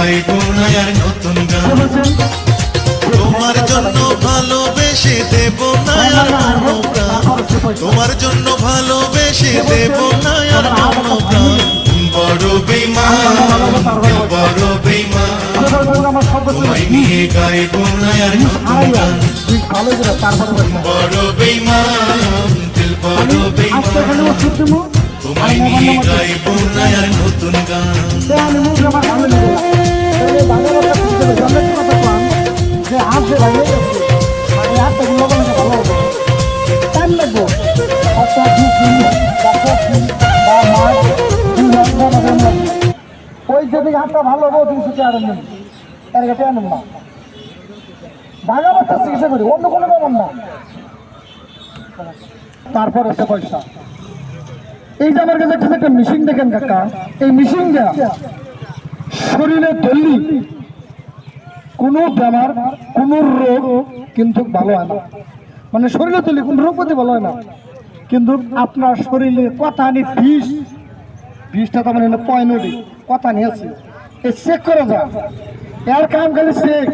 গাইবো না আর নতুন গান, তোমার জন্য ভালোবেসে দেব না আর কোনো প্রাণ, তোমার জন্য ভালোবেসে দেব না আর কোনো প্রাণ। বড় বেঈমান, বড় বেঈমান, তোমায় নিয়ে গাইবো না আর নতুন গান। বড় বেঈমান, দিল বড় বেঈমান, তোমায় নিয়ে গাইবো না আর নতুন গান। ওই যদি হাতটা ভালো হবো 300 টাকা নেন, এর কাছে আনুন না, ভাগা বাচ্চা চিকিৎসা করি, অন্য কোনো ব্যাপার না। তারপর হচ্ছে পয়সা। এই যে আমার কাছে একটা মেশিন দেখেন কাকা, এই মেশিন দেওয়া শরীরে ধরলি কোনো বেমার কোনো রোগ কিন্তু ভালো হয় না, মানে শরীরে ধরলি কোনো রোগ প্রতি ভালো হয় না। কিন্তু আপনার শরীরে কথা নি বিষটা তো মানে পয়নটি কথা নিয়েছে, এই চেক করে যা, এর কাম খালি চেক।